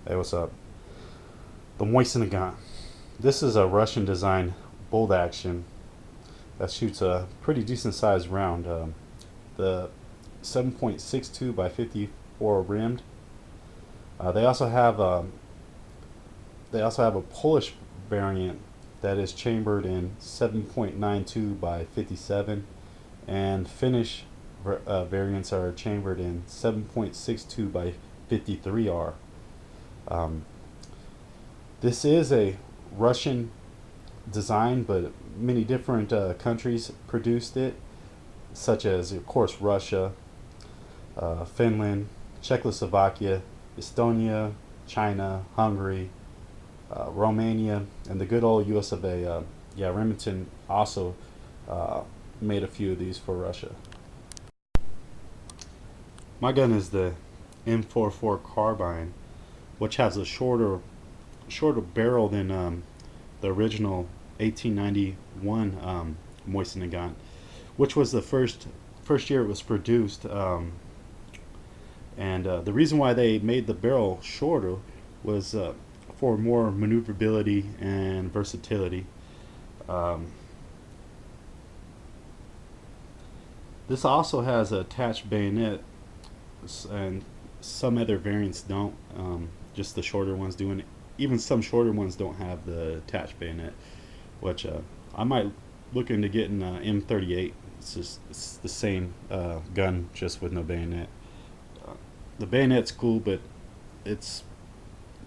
Hey, what's up? The Mosin Nagant. This is a Russian designed bolt action that shoots a pretty decent sized round. The 7.62 by 54 rimmed. They also have a Polish variant that is chambered in 7.92 by 57, and Finnish variants are chambered in 7.62 by 53R. Um, this is a Russian design, but many different countries produced it, such as, of course, Russia, Finland, Czechoslovakia, Estonia, China, Hungary, Romania, and the good old US of A. Remington also made a few of these for Russia. My gun is the M44 carbine, which has a shorter barrel than the original 1891 Mosin Nagant, which was the first year it was produced. And the reason why they made the barrel shorter was for more maneuverability and versatility. Um, this also has an attached bayonet, and some other variants don't. Just the shorter ones do, and even some shorter ones don't have the attached bayonet, which I might look into getting M38. It's the same gun, just with no bayonet. The bayonet's cool, but it's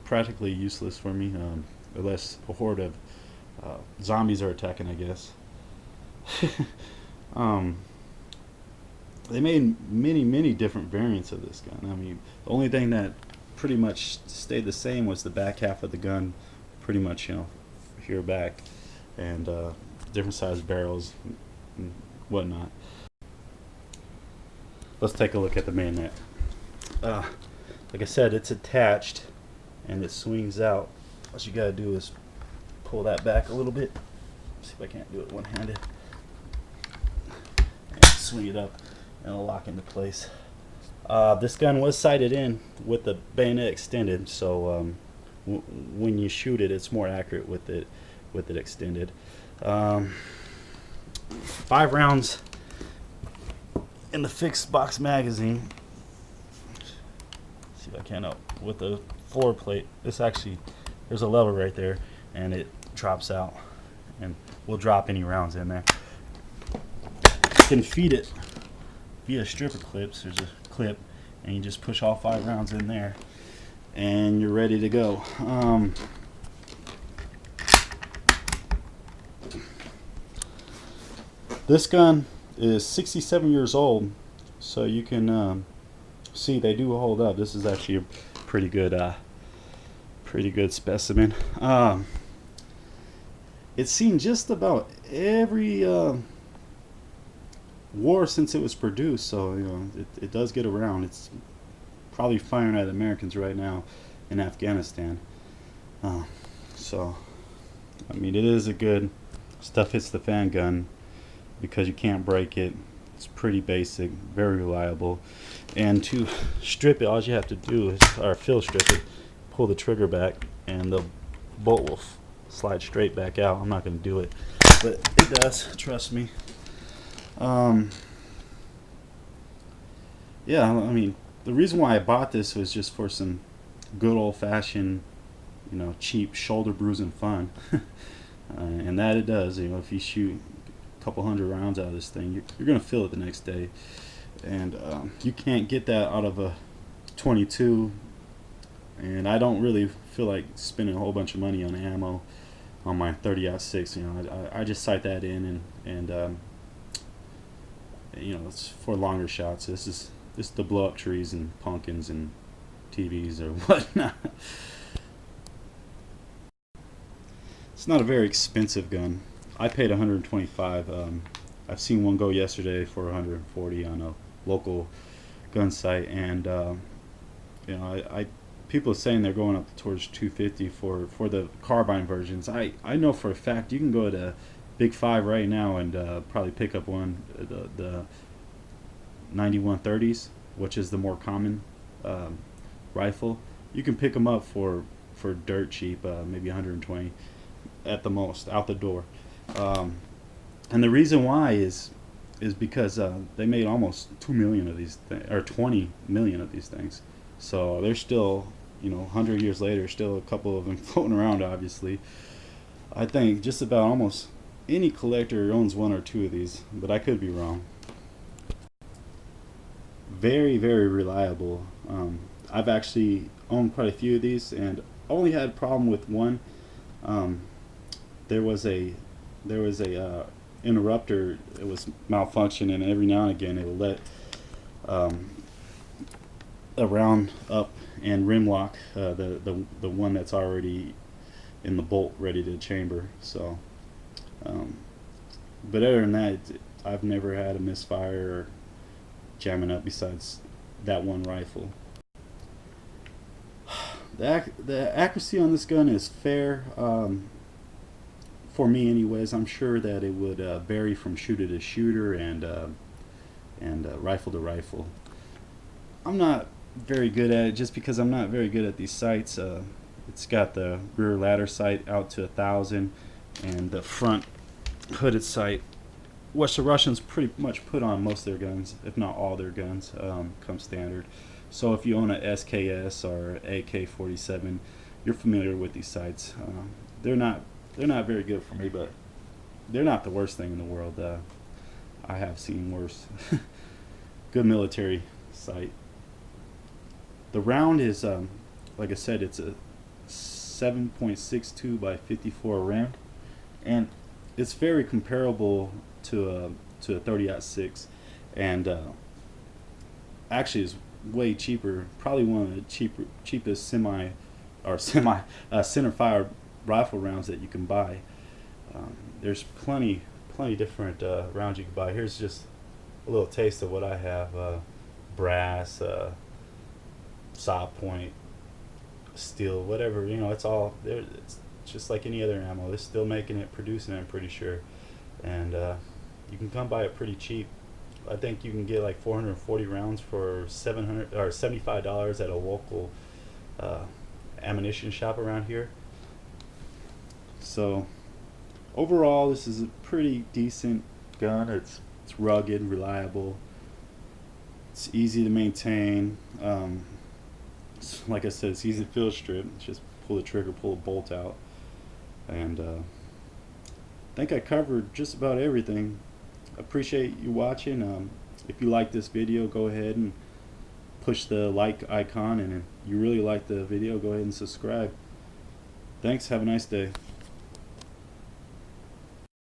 practically useless for me, unless a horde of zombies are attacking, I guess. um, they made many different variants of this gun. I mean, the only thing that pretty much stayed the same was the back half of the gun, pretty much, here back, and different size barrels and whatnot. Let's take a look at the bayonet. Like I said, it's attached and it swings out. What you gotta do is pull that back a little bit. See if I can't do it one-handed. And swing it up and it'll lock into place. This gun was sighted in with the bayonet extended, so when you shoot it, it's more accurate with it extended. 5 rounds in the fixed box magazine. See if I can with the floor plate. There's a lever right there, and it drops out, and we'll drop any rounds in there. You can feed it via stripper clips. There's a clip, and you just push all 5 rounds in there, and you're ready to go. This gun is 67 years old, so you can see they do hold up. This is actually a pretty good specimen. It's seen just about every war since it was produced, so it does get around. It's probably firing at Americans right now in Afghanistan. So I mean, it is a good stuff hits the fan gun, because you can't break it. It's pretty basic, very reliable. And to strip it, all you have to do is, or field strip it, pull the trigger back, and the bolt will slide straight back out. I'm not going to do it, but it does, trust me. Yeah, I mean, the reason why I bought this was just for some good old-fashioned, cheap shoulder bruising fun. And that it does. If you shoot a couple hundred rounds out of this thing, you're going to feel it the next day. And you can't get that out of a 22. And I don't really feel like spending a whole bunch of money on ammo on my 30-06. I just sight that in, and it's for longer shots. This is to blow up trees and pumpkins and TVs or whatnot. It's not a very expensive gun. I paid $125. I've seen one go yesterday for $140 on a local gun site, and people are saying they're going up towards $250 for the carbine versions. I know for a fact you can go to Big 5 right now and probably pick up one, the 9130s, which is the more common rifle. you can pick them up for dirt cheap, maybe 120 at the most out the door. Um, and the reason why is because they made almost 2 million of these or 20 million of these things. So they're still, 100 years later, still a couple of them floating around. Obviously, I think just about almost any collector owns one or two of these, but I could be wrong. Very, very reliable. I've actually owned quite a few of these, and only had a problem with one. Um, there was a interrupter. It was malfunctioning, and every now and again it would let um, a round up and rim lock the one that's already in the bolt ready to chamber. So, um, but other than that, I've never had a misfire or jamming up besides that one rifle. The accuracy on this gun is fair, for me anyways. I'm sure that it would vary from shooter to shooter and rifle to rifle. I'm not very good at it just because I'm not very good at these sights. It's got the rear ladder sight out to 1,000 and the front hooded sight, which the Russians pretty much put on most of their guns, if not all their guns, come standard. So if you own a SKS or AK-47, you're familiar with these sights. They're not very good for me, but they're not the worst thing in the world. I have seen worse. Good military sight. The round is, like I said, it's a 7.62 by 54 round, and it's very comparable to a 30-06, and actually is way cheaper. Probably one of the cheapest semi center fire rifle rounds that you can buy. There's plenty different rounds you can buy. Here's just a little taste of what I have: brass, saw point, steel, whatever. It's all there. It's just like any other ammo. They're still making it, producing it, I'm pretty sure, and you can come by it pretty cheap. I think you can get like 440 rounds for $700 or $75 at a local ammunition shop around here. So overall, this is a pretty decent gun. It's rugged, reliable. It's easy to maintain. Like I said, it's easy to field strip. Just pull the trigger, pull a bolt out, and I think I covered just about everything. Appreciate you watching. If you like this video, go ahead and push the like icon, and if you really like the video, go ahead and subscribe. Thanks. Have a nice day.